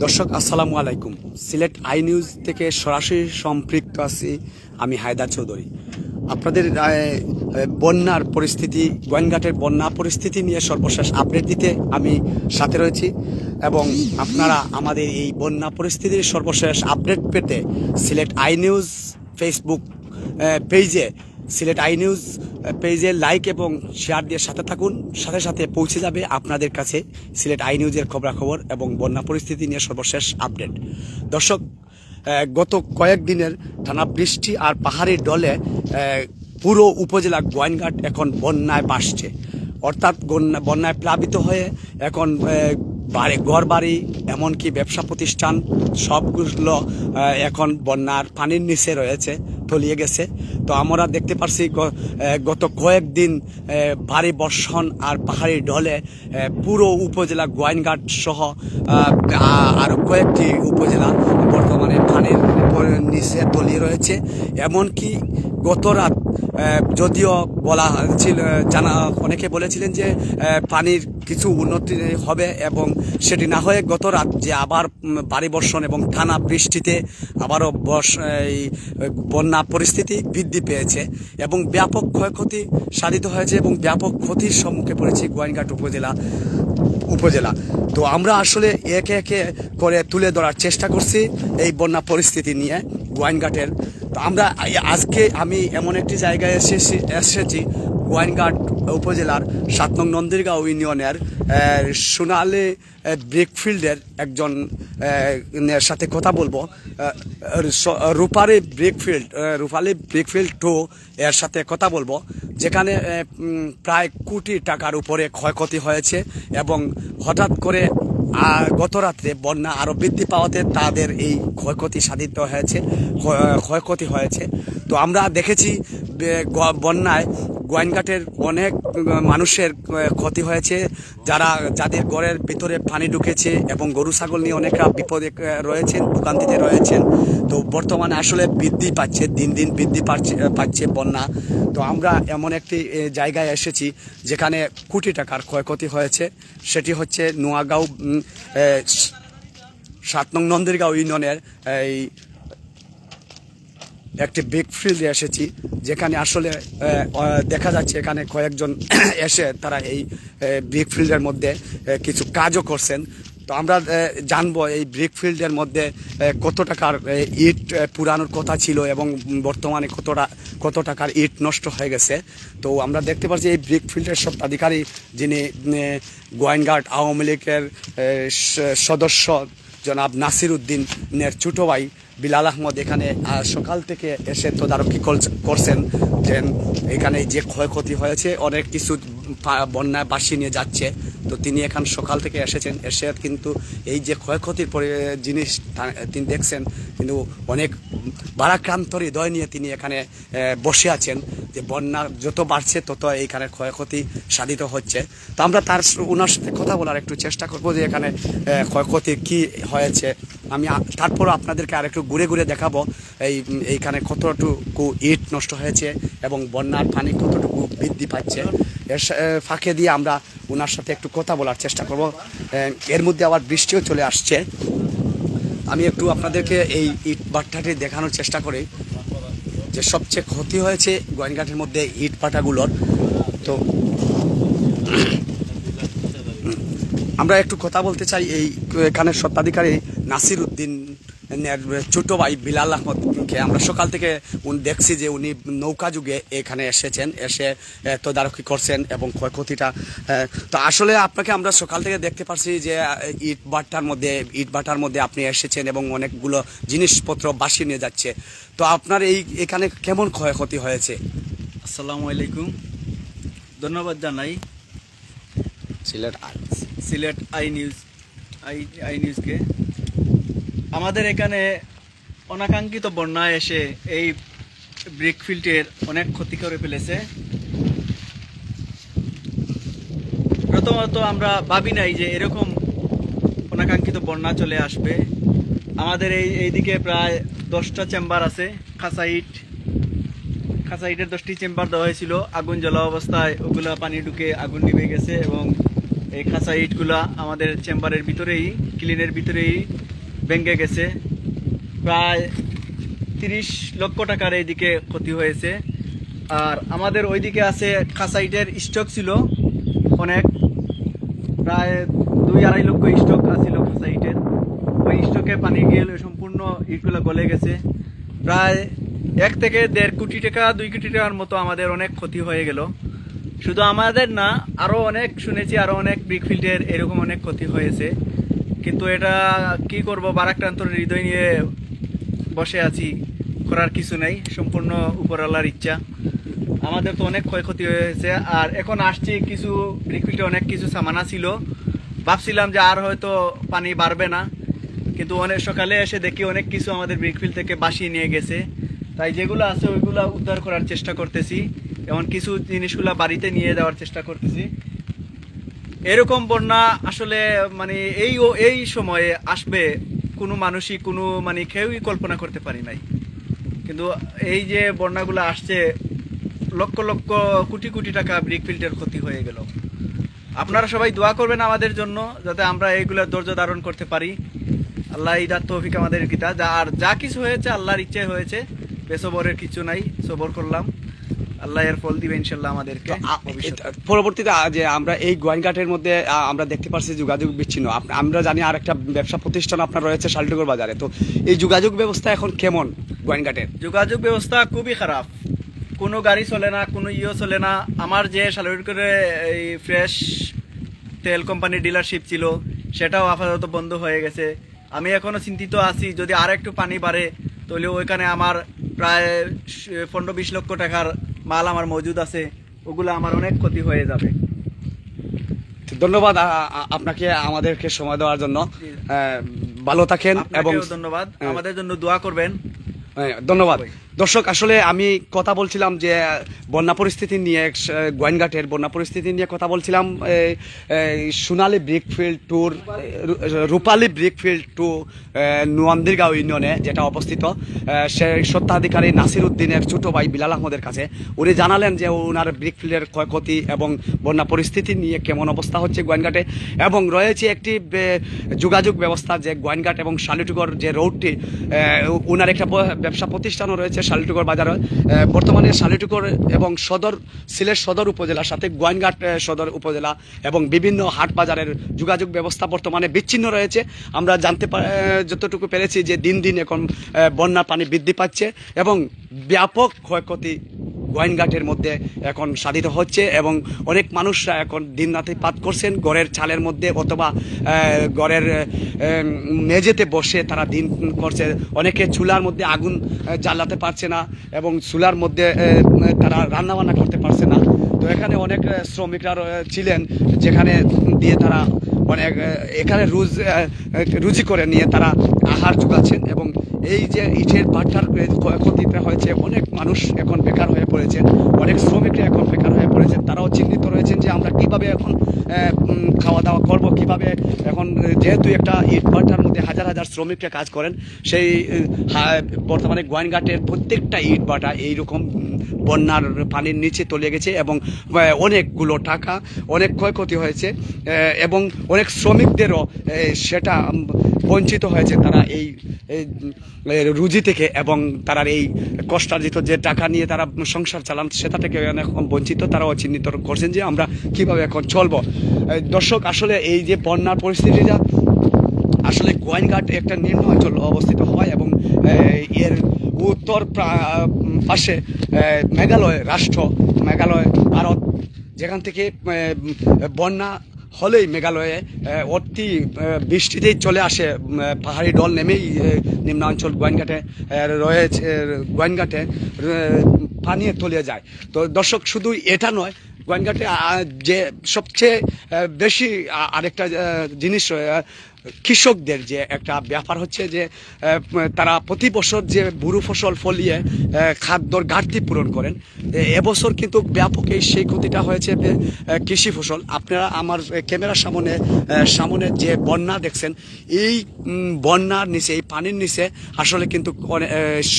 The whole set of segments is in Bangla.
দর্শক আসসালামু আলাইকুম। সিলেট আই নিউজ থেকে সরাসরি সম্পৃক্ত আছি আমি হায়দার চৌধুরী। আপনাদের বন্যার পরিস্থিতি, গোয়েনঘাটের বন্যা পরিস্থিতি নিয়ে সর্বশেষ আপডেট দিতে আমি সাথে রয়েছি এবং আপনারা আমাদের এই বন্যা পরিস্থিতির সর্বশেষ আপডেট পেতে সিলেট আই নিউজ ফেসবুক পেজে সিলেট আই নিউজ পেজে লাইক এবং শেয়ার দিয়ে সাথে থাকুন। সাথে সাথে পৌঁছে যাবে আপনাদের কাছে সিলেট আই নিউজের খবরাখবর এবং বন্যা পরিস্থিতি নিয়ে সর্বশেষ আপডেট। দর্শক, গত কয়েকদিনের টানা বৃষ্টি আর পাহাড়ি ঢলে পুরো উপজেলা গোয়েনঘাট এখন বন্যায় ভাসছে, অর্থাৎ বন্যায় প্লাবিত হয়ে এখন ঘরবাড়ি এমনকি ব্যবসা প্রতিষ্ঠান সবগুলো এখন বন্যার পানির নিচে রয়েছে, তলিয়ে গেছে। তো আমরা দেখতে পাচ্ছি গত কয়েকদিন ভারী বর্ষণ আর পাহাড়ি ঢলে পুরো উপজেলা গোয়েনঘাট সহ আরও কয়েকটি উপজেলা বর্তমানে পানির নিচে তলিয়ে রয়েছে। এমনকি গত রাত যদিও বলা ছিল, অনেকে বলেছিলেন যে পানির কিছু উন্নতি হবে এবং সেটি না হয়ে গত রাত যে আবার ভারী বর্ষণ এবং টানা বৃষ্টিতে আবারও বন্যা পরিস্থিতি বৃদ্ধি পেয়েছে এবং ব্যাপক ক্ষয়ক্ষতি সাধিত হয়েছে এবং ব্যাপক ক্ষতির সম্মুখে পড়েছে গোয়েনঘাট উপজেলা। তো আমরা আসলে একে একে করে তুলে ধরার চেষ্টা করছি এই বন্যা পরিস্থিতি নিয়ে গোয়েনঘাটের। তো আমরা আজকে আমি এমন একটি জায়গায় এসেছি গোয়েনঘাট উপজেলার 7 নং নন্দীরগাঁও ইউনিয়নের সোনালী ব্রিকফিল্ডের একজন সাথে কথা বলবো। রূপালী ব্রিকফিল্ড 2 এর সাথে কথা বলবো, যেখানে প্রায় কোটি টাকার উপরে ক্ষয়ক্ষতি হয়েছে এবং হঠাৎ করে গত রাত্রে বন্যা আরও বৃদ্ধি পাওয়াতে তাদের এই ক্ষয়ক্ষতি হয়েছে। তো আমরা দেখেছি বন্যায় গোয়েনঘাটের অনেক মানুষের ক্ষতি হয়েছে, যাদের ঘরের ভিতরে পানি ঢুকেছে এবং গরু ছাগল নিয়ে অনেকরা বিপদে রয়েছেন, ভোগান্তিতে রয়েছেন। তো বর্তমানে আসলে বৃদ্ধি পাচ্ছে, দিন দিন বৃদ্ধি পাচ্ছে বন্যা। তো আমরা এমন একটি জায়গায় এসেছি যেখানে কোটি টাকার ক্ষয়ক্ষতি হয়েছে, সেটি হচ্ছে নোয়াগাঁও 7 নং নন্দীরগাঁও ইউনিয়নের এই একটি ব্রিকফিল্ডে এসেছি, যেখানে আসলে দেখা যাচ্ছে এখানে কয়েকজন এসে তারা এই ব্রিকফিল্ডের মধ্যে কিছু কাজও করছেন। তো আমরা জানবো এই ব্রিকফিল্ডের মধ্যে কত টাকার ইট পুরানোর কথা ছিল এবং বর্তমানে কত টাকার ইট নষ্ট হয়ে গেছে। তো আমরা দেখতে পাচ্ছি এই ব্রিকফিল্ডের স্বত্বাধিকারী যিনি গোয়েনঘাট আওয়ামী লীগের সদস্য জনাব নাসির উদ্দিনের ছোটো ভাই বিলাল আহমদ এখানে সকাল থেকে এসে তদারকি করছেন যে এখানে যে ক্ষয়ক্ষতি হয়েছে, অনেক কিছু বন্যায় ভাসিয়ে নিয়ে যাচ্ছে। তো তিনি এখান সকাল থেকে এসেছেন, এসে কিন্তু এই যে ক্ষয়ক্ষতির জিনিস তিনি দেখছেন, কিন্তু অনেক ভারাক্রান্ত হৃদয় নিয়ে তিনি এখানে বসে আছেন যে বন্যা যত বাড়ছে তত এইখানে ক্ষয়ক্ষতি সাধিত হচ্ছে। তো আমরা ওনার সাথে কথা বলার একটু চেষ্টা করবো যে এখানে ক্ষয়ক্ষতি কি হয়েছে। আমি তারপরও আপনাদেরকে আর একটু ঘুরে ঘুরে দেখাবো এইখানে কতটুকু ইট নষ্ট হয়েছে এবং বন্যার পানি কতটুকু বৃদ্ধি পাচ্ছে। এর ফাঁকে দিয়ে আমরা ওনার সাথে একটু কথা বলার চেষ্টা করব। এর মধ্যে আবার বৃষ্টিও চলে আসছে। আমি একটু আপনাদেরকে এই ইট ভাটাটি দেখানোর চেষ্টা করি যে সবচেয়ে ক্ষতি হয়েছে গোয়েনঘাটের মধ্যে ইট ভাটাগুলোর। তো আমরা একটু কথা বলতে চাই এখানে স্বত্বাধিকারী নাসির উদ্দিনের ছোট ভাই বিলাল আহমদকে। আমরা সকাল থেকে দেখছি যে উনি নৌকা যুগে এখানে এসেছেন, এসে তদারকি করছেন এবং ক্ষয়ক্ষতিটা। তো আসলে আপনাকে আমরা সকাল থেকে দেখতে পাচ্ছি যে ইট ভাটার মধ্যে আপনি এসেছেন এবং অনেকগুলো জিনিসপত্র ভাসিয়ে নিয়ে যাচ্ছে। তো আপনার এখানে কেমন ক্ষয়ক্ষতি হয়েছে? আসসালামু আলাইকুম, ধন্যবাদ জানাই সিলেট আই নিউজকে। আমাদের এখানে অনাকাঙ্ক্ষিত বন্যায় এসে এই ব্রিকফিল্ডের অনেক ক্ষতি করে ফেলেছে। প্রথমত আমরা ভাবি নাই যে এরকম অনাকাঙ্ক্ষিত বন্যা চলে আসবে। আমাদের এইদিকে প্রায় 10টা চেম্বার আছে, খাঁচা ইটের 10টি চেম্বার দেওয়া হয়েছিল। আগুন জ্বলা অবস্থায় ওগুলো পানি ঢুকে আগুন নিভে গেছে এবং এই খাঁচা ইটগুলা আমাদের চেম্বারের ভিতরেই, ক্লিনের ভিতরেই ভেঙে গেছে। প্রায় 30 লক্ষ টাকার এইদিকে ক্ষতি হয়েছে। আর আমাদের ওইদিকে আছে খাঁচা ইটের স্টক ছিল অনেক, প্রায় 2-2.5 লক্ষ স্টক আছিল খাঁচা ইটের। ওই স্টকে পানি গিয়ে সম্পূর্ণ ইটগুলো গলে গেছে। প্রায় 1 থেকে 1.5 কোটি টাকা, 2 কোটি টাকার মতো আমাদের অনেক ক্ষতি হয়ে গেল। শুধু আমাদের না, আরো অনেক শুনেছি আরো অনেক ব্রিকফিল্ডের এরকম অনেক ক্ষতি হয়েছে। কিন্তু এটা কি করব, বারাক্রান্তর হৃদয় নিয়ে বসে আছি, করার কিছু নেই, সম্পূর্ণ উপরওয়ালার ইচ্ছা। আমাদের তো অনেক ক্ষয়ক্ষতি হয়েছে। আর এখন আসছি, কিছু ব্রিকফিল্ডে অনেক কিছু সামানা ছিল, ভাবছিলাম যে আর হয়তো পানি বাড়বে না, কিন্তু অনেক সকালে এসে দেখি অনেক কিছু আমাদের ব্রিকফিল্ড থেকে বাসিয়ে নিয়ে গেছে। তাই যেগুলো আছে ওইগুলো উদ্ধার করার চেষ্টা করতেছি, এমন কিছু জিনিসগুলো বাড়িতে নিয়ে যাওয়ার চেষ্টা করতেছি। এরকম বন্যা আসলে মানে এই সময়ে আসবে কোনো মানুষই, কোনো মানে কেউই কল্পনা করতে পারি নাই। কিন্তু এই যে বন্যাগুলো আসছে, লক্ষ লক্ষ কোটি কোটি টাকা ব্রিকফিল্ডের ক্ষতি হয়ে গেল। আপনারা সবাই দোয়া করবেন আমাদের জন্য, যাতে আমরা এইগুলো ধৈর্য ধারণ করতে পারি। আল্লাহ ইদার তৌফিক আমাদের গীতা। আর যা কিছু হয়েছে আল্লাহর ইচ্ছায় হয়েছে, বেসবরের কিছু নাই, সবর করলাম, আল্লাহ এর ফল দিবে ইনশাল্লাহ আমাদেরকে। পরবর্তীতে যে আমরা এই গোয়াইনঘাটের মধ্যে আমরা দেখতে পাচ্ছি যোগাযোগ বিচ্ছিন্ন। আমরা জানি আর একটা ব্যবসা প্রতিষ্ঠান আপনার রয়েছে শালটুকুর বাজারে, তো এই যোগাযোগ ব্যবস্থা এখন কেমন? গোয়াইনঘাটের যোগাযোগ ব্যবস্থা খুবই খারাপ, কোনো গাড়ি চলে না, কোনো চলে না। আমার যে শালটুকুরে এই ফ্রেশ তেল কোম্পানির ডিলারশিপ ছিল, সেটাও আপাতত বন্ধ হয়ে গেছে। আমি এখনো চিন্তিত আছি, যদি আর একটু পানি বাড়ে তাহলে ওইখানে আমার প্রায় 15-20 লক্ষ টাকার মাল আমার মজুদ আছে, ওগুলো আমার অনেক ক্ষতি হয়ে যাবে। ধন্যবাদ আপনাকে আমাদেরকে সময় দেওয়ার জন্য। ভালো থাকেন এবং ধন্যবাদ, আমাদের জন্য দোয়া করবেন। ধন্যবাদ। দর্শক, আসলে আমি কথা বলছিলাম যে বন্যা পরিস্থিতি নিয়ে, গোয়াইনঘাটের বন্যা পরিস্থিতি নিয়ে কথা বলছিলাম। সোনালী ব্রিকফিল্ড টুর, রূপালী ব্রিকফিল্ড টু নোয়ান্দিরগাঁও ইউনিয়নে যেটা অবস্থিত, সেই স্বত্বাধিকারী নাসির উদ্দিনের ছোট ভাই বিলাল আহমদের কাছে উনি জানালেন যে ওনার ব্রিকফিল্ডের ক্ষয়ক্ষতি এবং বন্যা পরিস্থিতি নিয়ে কেমন অবস্থা হচ্ছে গোয়াইনঘাটে, এবং রয়েছে একটি যোগাযোগ ব্যবস্থা যে গোয়াইনঘাট এবং শালিটুগড় যে রোডটি, ওনার একটা ব্যবসা প্রতিষ্ঠানও রয়েছে শালিটুগড় বাজারে। বর্তমানে শালিটুগড় এবং সিলেট সদর উপজেলার সাথে গোয়াইনঘাট সদর উপজেলা এবং বিভিন্ন হাট বাজারের যোগাযোগ ব্যবস্থা বর্তমানে বিচ্ছিন্ন রয়েছে। আমরা যতটুকু পেরেছি যে দিন দিন এখন বন্যা পানি বৃদ্ধি পাচ্ছে এবং ব্যাপক ক্ষয়ক্ষতি গোয়াইনঘাটের মধ্যে এখন সাধিত হচ্ছে, এবং অনেক মানুষরা এখন দিন রাতে পাত করছেন ঘরের চালের মধ্যে অথবা ঘরের মেঝেতে বসে তারা দিন করছে। অনেকে চুলার মধ্যে আগুন জ্বালাতে পারছে না এবং চুলার মধ্যে তারা রান্নাবান্না করতে পারছে না। তো এখানে অনেক শ্রমিকরা ছিলেন, যেখানে দিয়ে তারা অনেক এখানে রুজি করে নিয়ে তারা আহার যোগাচ্ছেন। এবং এই যে ইটের ভাটার ক্ষয়ক্ষতিটা হয়েছে, অনেক মানুষ এখন বেকার হয়ে পড়েছেন, অনেক শ্রমিকরা এখন বেকার হয়ে পড়েছেন। তারাও চিন্তিত রয়েছেন যে আমরা কিভাবে এখন খাওয়া দাওয়া করব, কিভাবে এখন যেহেতু একটা ইট ভাটার মধ্যে হাজার হাজার শ্রমিকরা কাজ করেন, সেই বর্তমানে গোয়াইনঘাটের প্রত্যেকটা ইট ভাটা এইরকম বন্যার পানির নিচে তলিয়ে গেছে এবং অনেকগুলো টাকা, অনেক ক্ষয়ক্ষতি হয়েছে এবং অনেক শ্রমিকদেরও সেটা বঞ্চিত হয়েছে। তারা এই রুজি থেকে এবং তারা এই কষ্টার্জিত যে টাকা নিয়ে তারা সংসার চালান সেটা থেকে অনেক বঞ্চিত। তারাও চিহ্নিত করছেন যে আমরা কিভাবে এখন চলবো। দর্শক, আসলে এই যে বন্যার পরিস্থিতিটা আসলে গোয়াইনঘাট একটা নিম্ন অঞ্চল অবস্থিত হয় এবং এর উত্তর পাশে মেঘালয় রাষ্ট্র, মেঘালয় ভারত, যেখান থেকে বন্যা হলেই মেঘালয়ে অতি বৃষ্টিতেই চলে আসে, পাহাড়ি ঢল নেমেই নিম্নাঞ্চল গোয়াইনঘাটে রয়েছে, গোয়াইনঘাটে পানি তলিয়ে যায়। তো দর্শক, শুধু এটা নয়, গোয়াইনঘাটে যে সবচেয়ে বেশি আরেকটা জিনিস কৃষকদের যে একটা ব্যাপার হচ্ছে যে তারা প্রতি বছর যে বুরু ফসল ফলিয়ে খাদ্যর ঘাটতি পূরণ করেন, এবছর কিন্তু ব্যাপক সেই ক্ষতিটা হয়েছে কৃষি ফসল। আপনারা আমার ক্যামেরার সামনে যে বন্যা দেখছেন, এই বন্যার নিচে, এই পানির নিচে আসলে কিন্তু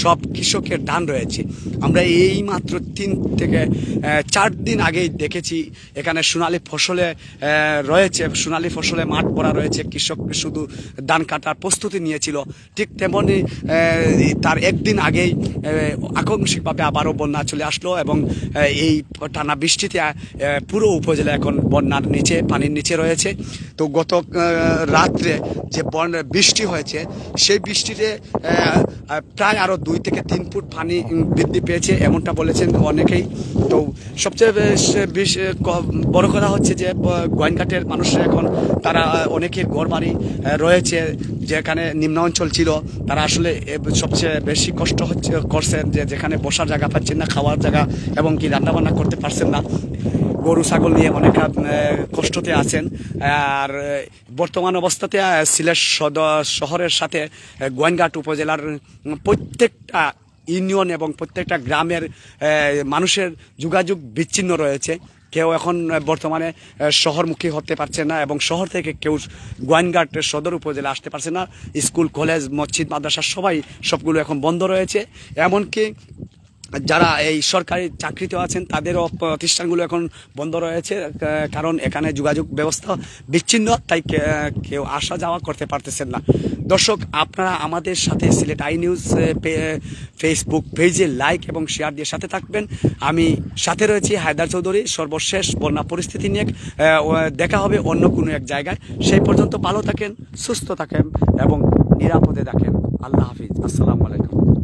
সব কৃষকের ধান রয়েছে। আমরা এই মাত্র 3 থেকে 4 দিন আগেই দেখেছি এখানে সোনালী ফসলে রয়েছে, সোনালী ফসলে মাঠ ভরা রয়েছে, কৃষক শুধু ধান কাটার প্রস্তুতি নিয়েছিল। ঠিক তেমনি তার একদিন আগেই আকস্মিকভাবে আবারও বন্যা চলে আসলো এবং এই টানা বৃষ্টিতে পুরো উপজেলা এখন বন্যার নিচে, পানির নিচে রয়েছে। তো গত রাত্রে যে বৃষ্টি হয়েছে সেই বৃষ্টিতে প্রায় আরও 2 থেকে 3 ফুট পানি বৃদ্ধি পেয়েছে এমনটা বলেছেন অনেকেই। তো সবচেয়ে বড় কথা হচ্ছে যে গোয়াইনঘাটের মানুষরা এখন তারা অনেকের ঘরবাড়ি রয়েছে যেখানে নিম্ন অঞ্চল ছিল, তারা আসলে সবচেয়ে বেশি কষ্ট করছেন যে যেখানে বসার জায়গা পাচ্ছেন না, খাওয়ার জায়গা এবং কি রান্নাবান্না করতে পারছেন না, গরু ছাগল নিয়ে অনেক কষ্টতে আছেন। আর বর্তমান অবস্থাতে সিলেট শহরের সাথে গোয়াইনঘাট উপজেলার প্রত্যেকটা ইউনিয়ন এবং প্রত্যেকটা গ্রামের মানুষের যোগাযোগ বিচ্ছিন্ন রয়েছে। কেউ এখন বর্তমানে শহরমুখী হতে পারছে না এবং শহর থেকে কেউ গোয়াইনঘাট সদর উপজেলা আসতে পারছে না। স্কুল, কলেজ, মসজিদ, মাদ্রাসা সবগুলো এখন বন্ধ রয়েছে। এমনকি যারা এই সরকারি চাকরিতে আছেন তাদেরও প্রতিষ্ঠানগুলো এখন বন্ধ রয়েছে, কারণ এখানে যোগাযোগ ব্যবস্থা বিচ্ছিন্ন, তাই কেউ আসা যাওয়া করতে পারতেছেন না। দর্শক, আপনারা আমাদের সাথে সিলেট আই নিউজ ফেসবুক পেজে লাইক এবং শেয়ার দিয়ে সাথে থাকবেন। আমি সাথে রয়েছি হায়দার চৌধুরী। সর্বশেষ বন্যা পরিস্থিতি নিয়ে দেখা হবে অন্য কোনো এক জায়গায়। সেই পর্যন্ত ভালো থাকেন, সুস্থ থাকেন এবং নিরাপদে থাকেন। আল্লাহ হাফিজ, আসসালামু আলাইকুম।